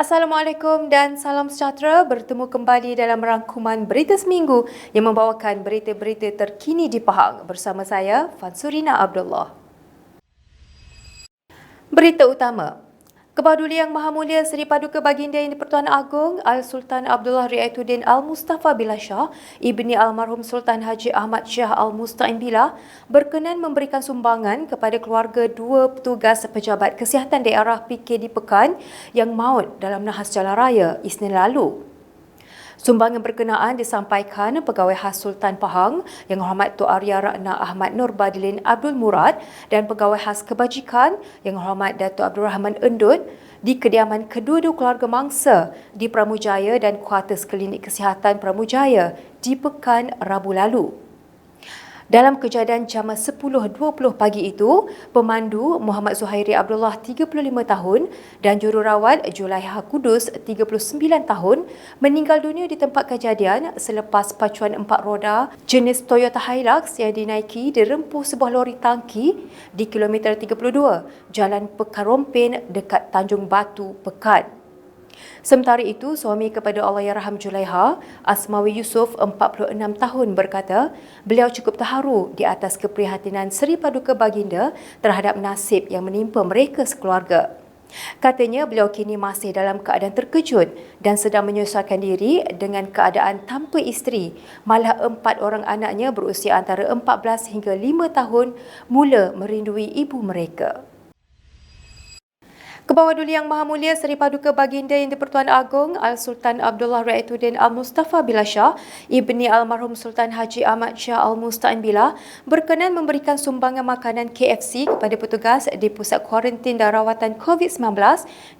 Assalamualaikum dan salam sejahtera. Bertemu kembali dalam rangkuman Berita Seminggu yang membawakan berita-berita terkini di Pahang bersama saya, Fansurina Abdullah. Berita utama. Kebawah Duli Yang Maha Mulia Seri Paduka Baginda Yang di-Pertuan Agong Al-Sultan Abdullah Riayatuddin Al-Mustafa Billah Shah, ibni almarhum Sultan Haji Ahmad Shah Al-Musta'in Billah, berkenan memberikan sumbangan kepada keluarga dua petugas pejabat kesihatan daerah PKD Pekan yang maut dalam nahas jalan raya Isnin lalu. Sumbangan berkenaan disampaikan Pegawai Khas Sultan Pahang Yang Hormat Tok Arya Ratna Ahmad Nur Badilin Abdul Murad dan Pegawai Khas Kebajikan Yang Hormat Datuk Abdul Rahman Endut di kediaman kedua-dua keluarga mangsa di Pramujaya dan kuartus Klinik Kesihatan Pramujaya di Pekan Rabu lalu. Dalam kejadian jam 10.20 pagi itu, pemandu Muhammad Zuhairi Abdullah 35 tahun dan jururawat Julaiha Kudus 39 tahun meninggal dunia di tempat kejadian selepas pacuan 4 roda jenis Toyota Hilux yang dinaiki dirempuh sebuah lori tangki di kilometer 32 Jalan Pekan Rompin dekat Tanjung Batu, Pekan. Sementara itu, suami kepada Allahyarham Julaiha, Asmawi Yusof, 46 tahun berkata, beliau cukup terharu di atas keprihatinan Seri Paduka Baginda terhadap nasib yang menimpa mereka sekeluarga. Katanya beliau kini masih dalam keadaan terkejut dan sedang menyesuaikan diri dengan keadaan tanpa isteri, malah 4 orang anaknya berusia antara 14 hingga 5 tahun mula merindui ibu mereka. Kebawah Duli Yang Maha Mulia Seri Paduka Baginda Yang di-Pertuan Agong Al-Sultan Abdullah Riayatuddin Al-Mustafa Billah Shah, ibni almarhum Sultan Haji Ahmad Shah Al-Musta'in Billah, berkenan memberikan sumbangan makanan KFC kepada petugas di Pusat Kuarantin dan Rawatan COVID-19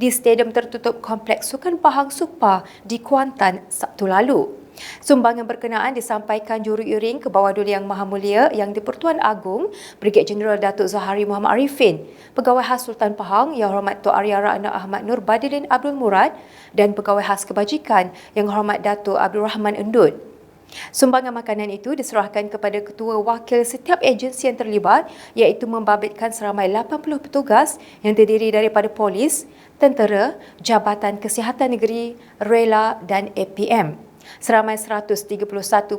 di Stadium Tertutup Kompleks Sukan Pahang Sukpa di Kuantan Sabtu lalu. Sumbangan berkenaan disampaikan Juru-Iring Kebawah Duli Yang Maha Mulia Yang di-Pertuan Agong Brigadier Jeneral Datuk Zahari Muhammad Arifin, Pegawai Khas Sultan Pahang Yang Hormat Tok Arya Ratna Ahmad Nur Badilin Abdul Murad dan Pegawai Khas Kebajikan Yang Hormat Datuk Abdul Rahman Endut. Sumbangan makanan itu diserahkan kepada ketua wakil setiap agensi yang terlibat iaitu membabitkan seramai 80 petugas yang terdiri daripada polis, tentera, Jabatan Kesihatan Negeri, Rela dan APM. Seramai 131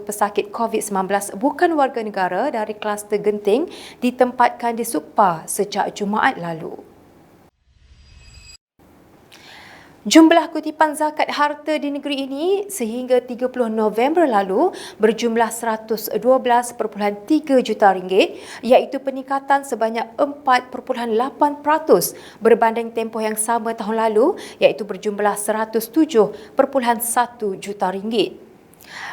pesakit COVID-19 bukan warga negara dari kluster Genting ditempatkan di Sukpa sejak Jumaat lalu. Jumlah kutipan zakat harta di negeri ini sehingga 30 November lalu berjumlah 112.3 juta ringgit, iaitu peningkatan sebanyak 4.8% berbanding tempoh yang sama tahun lalu, iaitu berjumlah 107.1 juta ringgit.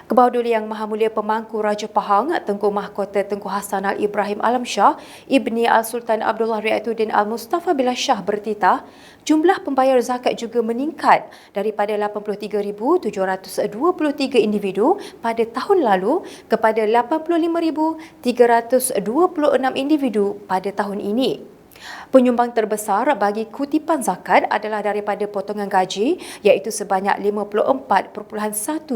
Kebawah Duli Yang Maha Mulia Pemangku Raja Pahang Tengku Mahkota Tengku Hassan Al-Ibrahim Alam Shah, ibni Al-Sultan Abdullah Riayatuddin Al-Mustafa Billah Shah bertitah, jumlah pembayar zakat juga meningkat daripada 83,723 individu pada tahun lalu kepada 85,326 individu pada tahun ini. Penyumbang terbesar bagi kutipan zakat adalah daripada potongan gaji iaitu sebanyak 54.1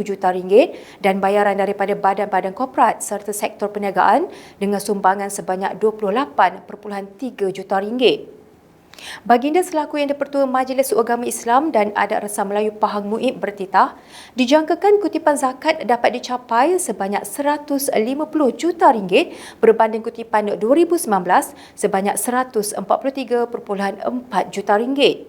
juta ringgit dan bayaran daripada badan-badan korporat serta sektor perniagaan dengan sumbangan sebanyak 28.3 juta ringgit. Baginda selaku Yang di-Pertua Majlis Agama Islam dan Adat Resam Melayu Pahang Muib bertitah, dijangkakan kutipan zakat dapat dicapai sebanyak 150 juta ringgit berbanding kutipan 2019 sebanyak 143.4 juta ringgit.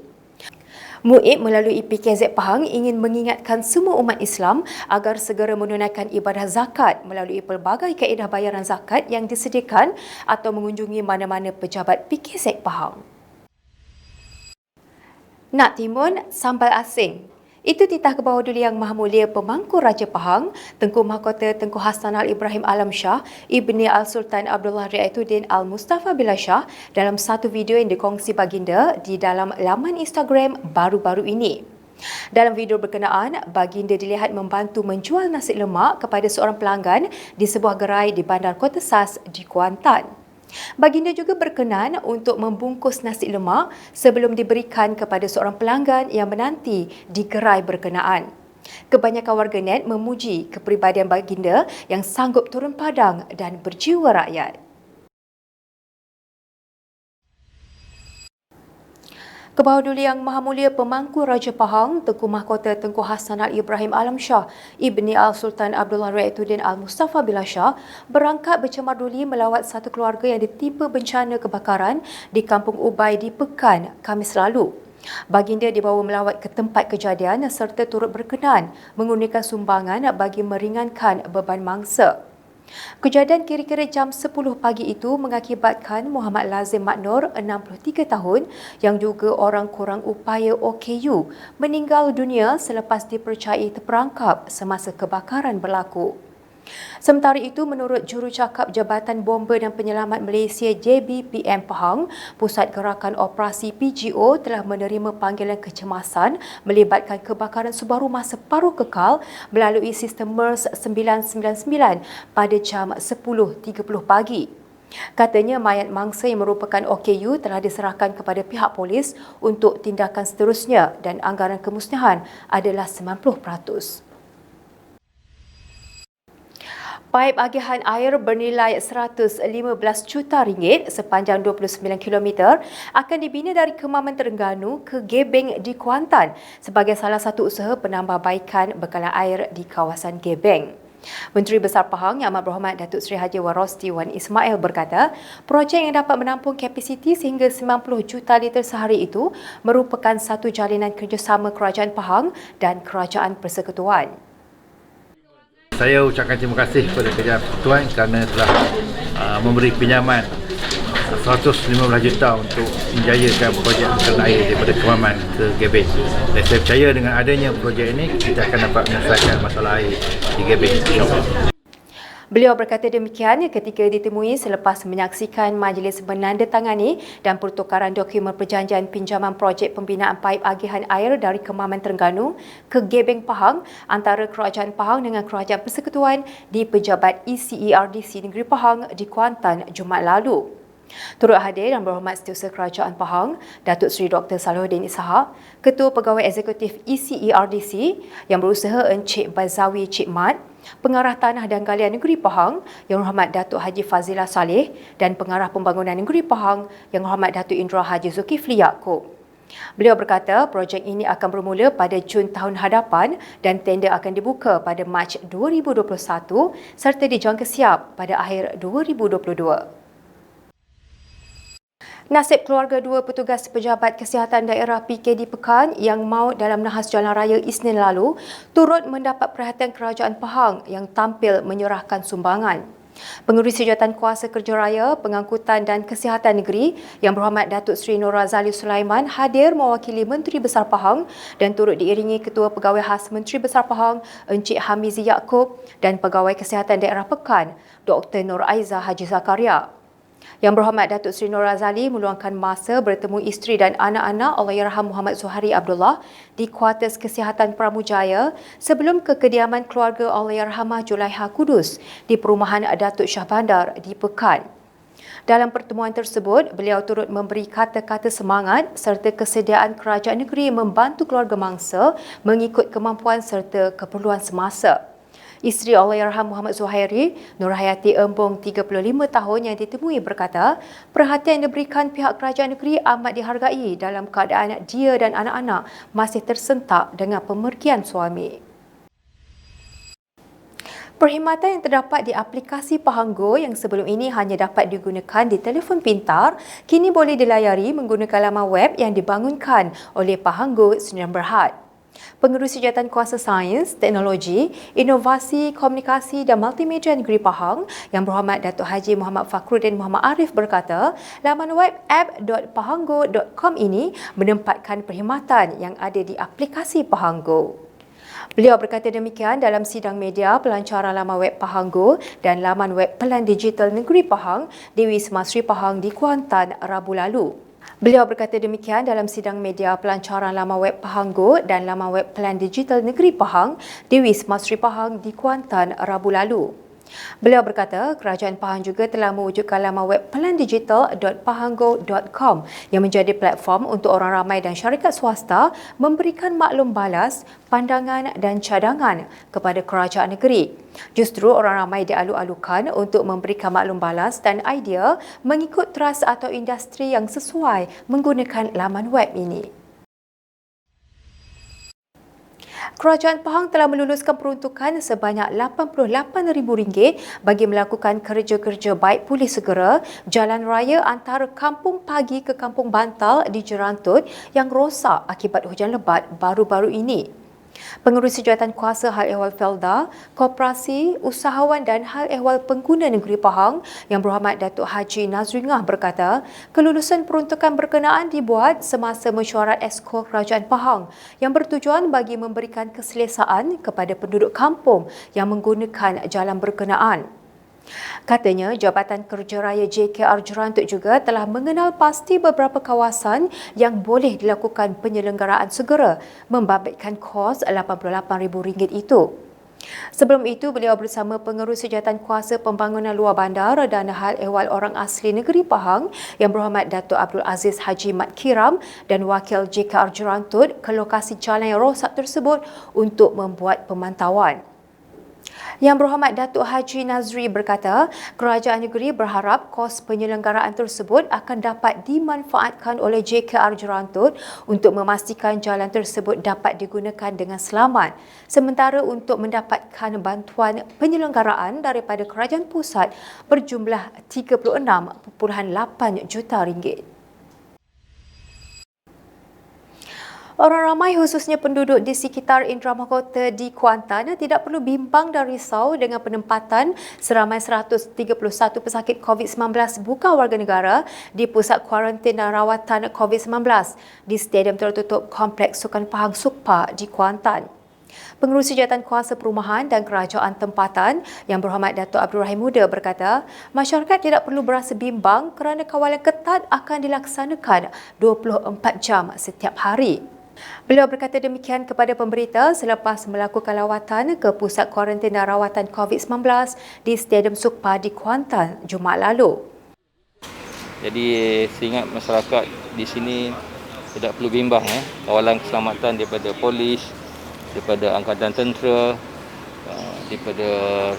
Muib melalui PKZ Pahang ingin mengingatkan semua umat Islam agar segera menunaikan ibadah zakat melalui pelbagai kaedah bayaran zakat yang disediakan atau mengunjungi mana-mana pejabat PKZ Pahang. Nak timun, sambal asing. Itu titah Kebawah Duli Yang Maha Mulia Pemangku Raja Pahang, Tengku Mahkota Tengku Hassan Al-Ibrahim Alam Shah, ibni Al-Sultan Abdullah Riayatuddin Al-Mustafa Billah Shah dalam satu video yang dikongsi baginda di dalam laman Instagram baru-baru ini. Dalam video berkenaan, baginda dilihat membantu menjual nasi lemak kepada seorang pelanggan di sebuah gerai di Bandar Kota Sas di Kuantan. Baginda juga berkenan untuk membungkus nasi lemak sebelum diberikan kepada seorang pelanggan yang menanti di gerai berkenaan. Kebanyakan warganet memuji kepribadian baginda yang sanggup turun padang dan berjiwa rakyat. Kebawah Duli Yang Maha Mulia Pemangku Raja Pahang, Tengku Mahkota Tengku Hassan Al-Ibrahim Alam Shah, Ibni Al-Sultan Abdullah Riayatuddin Al-Mustafa Billah Shah berangkat bercemar duli melawat satu keluarga yang ditimpa bencana kebakaran di Kampung Ubai di Pekan, Khamis lalu. Baginda dibawa melawat ke tempat kejadian serta turut berkenan menggunakan sumbangan bagi meringankan beban mangsa. Kejadian kira-kira jam 10 pagi itu mengakibatkan Muhammad Lazim Maknur, 63 tahun, yang juga orang kurang upaya OKU, meninggal dunia selepas dipercayai terperangkap semasa kebakaran berlaku. Sementara itu, menurut jurucakap Jabatan Bomba dan Penyelamat Malaysia JBPM Pahang, Pusat Gerakan Operasi PGO telah menerima panggilan kecemasan melibatkan kebakaran sebaru masa paruh kekal melalui sistem MERS 999 pada jam 10.30 pagi. Katanya mayat mangsa yang merupakan OKU telah diserahkan kepada pihak polis untuk tindakan seterusnya dan anggaran kemusnahan adalah 90%. Paip agihan air bernilai 115 juta ringgit sepanjang 29 km akan dibina dari Kemaman Terengganu ke Gebeng di Kuantan sebagai salah satu usaha penambahbaikan bekalan air di kawasan Gebeng. Menteri Besar Pahang Yang Amat Berhormat Datuk Seri Haji Warosti Wan Ismail berkata, projek yang dapat menampung kapasiti sehingga 90 juta liter sehari itu merupakan satu jalinan kerjasama Kerajaan Pahang dan Kerajaan Persekutuan. Saya ucapkan terima kasih kepada Kerajaan Persekutuan kerana telah memberi pinjaman 115 juta untuk menjayakan projek bekalan air daripada Kemaman ke Gebeng. Dan saya percaya dengan adanya projek ini, kita akan dapat menyelesaikan masalah air di Gebeng, insyaAllah. Beliau berkata demikian ketika ditemui selepas menyaksikan majlis menandatangani dan pertukaran dokumen perjanjian pinjaman projek pembinaan paip agihan air dari Kemaman Terengganu ke Gebeng Pahang antara Kerajaan Pahang dengan Kerajaan Persekutuan di Pejabat ECERDC Negeri Pahang di Kuantan Jumaat lalu. Turut hadir dan berhormat Setiausaha Kerajaan Pahang, Datuk Seri Dr. Salahuddin Ishak, Ketua Pegawai Eksekutif ECERDC yang berusaha Encik Bazawi Cik Mat, Pengarah Tanah dan Galian Negeri Pahang Yang Berhormat Datuk Haji Fazilah Saleh dan Pengarah Pembangunan Negeri Pahang Yang Berhormat Datuk Indra Haji Zulkifli Yaakob. Beliau berkata projek ini akan bermula pada Jun tahun hadapan dan tender akan dibuka pada Mac 2021 serta dijangka siap pada akhir 2022. Nasib keluarga dua petugas Pejabat Kesihatan Daerah PKD Pekan yang maut dalam nahas jalan raya Isnin lalu turut mendapat perhatian Kerajaan Pahang yang tampil menyerahkan sumbangan. Pengerusi Jawatan Kuasa Kerja Raya, Pengangkutan dan Kesihatan Negeri Yang Berhormat Datuk Seri Nur Razali Sulaiman hadir mewakili Menteri Besar Pahang dan turut diiringi Ketua Pegawai Khas Menteri Besar Pahang Encik Hamizi Yaakob dan Pegawai Kesihatan Daerah Pekan Dr. Nur Aizah Haji Zakaria. Yang Berhormat Datuk Seri Nur Razali meluangkan masa bertemu isteri dan anak-anak Allahyarham Muhammad Zuhari Abdullah di kuartus kesihatan Pramujaya sebelum ke kediaman keluarga Allahyarhamah Julaiha Kudus di perumahan Datuk Shah Bandar di Pekan. Dalam pertemuan tersebut, beliau turut memberi kata-kata semangat serta kesediaan kerajaan negeri membantu keluarga mangsa mengikut kemampuan serta keperluan semasa. Isteri Allahyarham Muhammad Zuhairi, Nurhayati Embong 35 tahun yang ditemui berkata, perhatian yang diberikan pihak kerajaan negeri amat dihargai dalam keadaan dia dan anak-anak masih tersentak dengan pemergian suami. Perkhidmatan yang terdapat di aplikasi Pahanggo yang sebelum ini hanya dapat digunakan di telefon pintar, kini boleh dilayari menggunakan laman web yang dibangunkan oleh Pahanggo Sdn Bhd. Pengerusi Jawatan Kuasa Sains, Teknologi, Inovasi, Komunikasi dan Multimedia Negeri Pahang Yang Berhormat Datuk Haji Muhammad Fakhruddin Muhammad Arif berkata, laman web app.pahanggo.com ini menempatkan perkhidmatan yang ada di aplikasi Pahanggo. Beliau berkata demikian dalam sidang media pelancaran laman web Pahanggo dan laman web Pelan Digital Negeri Pahang di Wisma Sri Pahang di Kuantan Rabu lalu. Beliau berkata demikian dalam sidang media pelancaran laman web Pahanggo dan laman web Pelan Digital Negeri Pahang di Wisma Sri Pahang di Kuantan Rabu lalu. Beliau berkata, Kerajaan Pahang juga telah mewujudkan laman web pelandigital.pahanggo.com yang menjadi platform untuk orang ramai dan syarikat swasta memberikan maklum balas, pandangan dan cadangan kepada kerajaan negeri. Justru orang ramai dialu-alukan untuk memberikan maklum balas dan idea mengikut teras atau industri yang sesuai menggunakan laman web ini. Kerajaan Pahang telah meluluskan peruntukan sebanyak RM88,000 bagi melakukan kerja-kerja baik pulih segera jalan raya antara Kampung Pagi ke Kampung Bantal di Jerantut yang rosak akibat hujan lebat baru-baru ini. Pengerusi Jawatan Kuasa Hal Ehwal Felda, Koperasi, Usahawan dan Hal Ehwal Pengguna Negeri Pahang Yang Berhormat Datuk Haji Nazri Ngah berkata, kelulusan peruntukan berkenaan dibuat semasa mesyuarat Esko Kerajaan Pahang yang bertujuan bagi memberikan keselesaan kepada penduduk kampung yang menggunakan jalan berkenaan. Katanya, Jabatan Kerja Raya JKR Jerantut juga telah mengenal pasti beberapa kawasan yang boleh dilakukan penyelenggaraan segera membabitkan kos RM88,000 itu. Sebelum itu, beliau bersama Pengerusi Jawatan Kuasa Pembangunan Luar Bandar dan Hal Ehwal Orang Asli Negeri Pahang Yang Berhormat Datuk Abdul Aziz Haji Mat Kiram dan Wakil JKR Jerantut ke lokasi jalan yang rosak tersebut untuk membuat pemantauan. Yang Berhormat Datuk Haji Nazri berkata, kerajaan negeri berharap kos penyelenggaraan tersebut akan dapat dimanfaatkan oleh JKR Jerantut untuk memastikan jalan tersebut dapat digunakan dengan selamat. Sementara untuk mendapatkan bantuan penyelenggaraan daripada kerajaan pusat berjumlah RM36.8 juta. Orang ramai khususnya penduduk di sekitar Indra Mahkota di Kuantan tidak perlu bimbang dan risau dengan penempatan seramai 131 pesakit COVID-19 bukan warga negara di pusat kuarantin dan rawatan COVID-19 di Stadium Tertutup Kompleks Sukan Pahang Sukpa di Kuantan. Pengerusi Jawatan Kuasa Perumahan dan Kerajaan Tempatan Yang Berhormat Datuk Abdul Rahim Muda berkata, masyarakat tidak perlu berasa bimbang kerana kawalan ketat akan dilaksanakan 24 jam setiap hari. Beliau berkata demikian kepada pemberita selepas melakukan lawatan ke pusat kuarantin dan rawatan COVID-19 di Stadium Sukpa di Kuantan Jumaat lalu. Jadi saya ingat masyarakat di sini tidak perlu bimbang kawalan keselamatan daripada polis, daripada angkatan tentera, daripada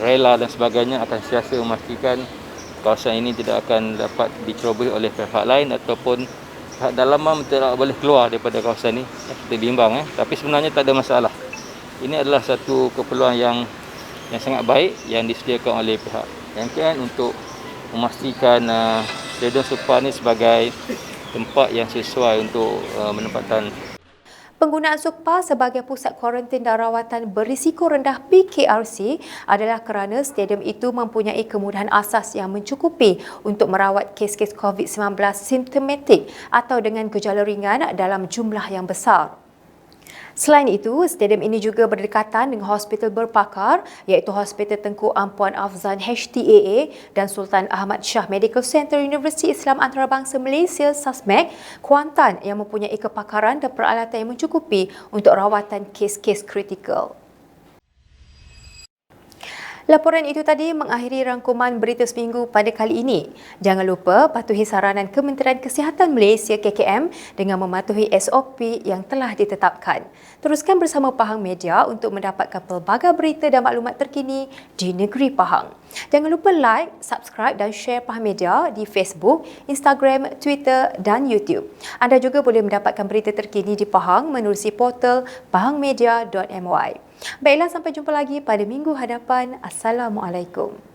rela dan sebagainya akan sentiasa memastikan kawasan ini tidak akan dapat dicerobohi oleh pihak lain ataupun pihak dalaman tidak boleh keluar daripada kawasan ini. Kita bimbang tapi sebenarnya tak ada masalah. Ini adalah satu keperluan yang sangat baik yang disediakan oleh pihak MKN untuk memastikan Stadium Sukpa ini sebagai tempat yang sesuai untuk menempatan. Penggunaan Sukpa sebagai pusat kuarantin dan rawatan berisiko rendah PKRC adalah kerana stadium itu mempunyai kemudahan asas yang mencukupi untuk merawat kes-kes COVID-19 simptomatik atau dengan gejala ringan dalam jumlah yang besar. Selain itu, stadium ini juga berdekatan dengan hospital berpakar iaitu Hospital Tengku Ampuan Afzan HTAA dan Sultan Ahmad Shah Medical Center Universiti Islam Antarabangsa Malaysia SASMEC Kuantan yang mempunyai kepakaran dan peralatan yang mencukupi untuk rawatan kes-kes kritikal. Laporan itu tadi mengakhiri rangkuman berita seminggu pada kali ini. Jangan lupa patuhi saranan Kementerian Kesihatan Malaysia KKM dengan mematuhi SOP yang telah ditetapkan. Teruskan bersama Pahang Media untuk mendapatkan pelbagai berita dan maklumat terkini di negeri Pahang. Jangan lupa like, subscribe dan share Pahang Media di Facebook, Instagram, Twitter dan YouTube. Anda juga boleh mendapatkan berita terkini di Pahang menerusi portal pahangmedia.my. Baiklah, sampai jumpa lagi pada minggu hadapan. Assalamualaikum.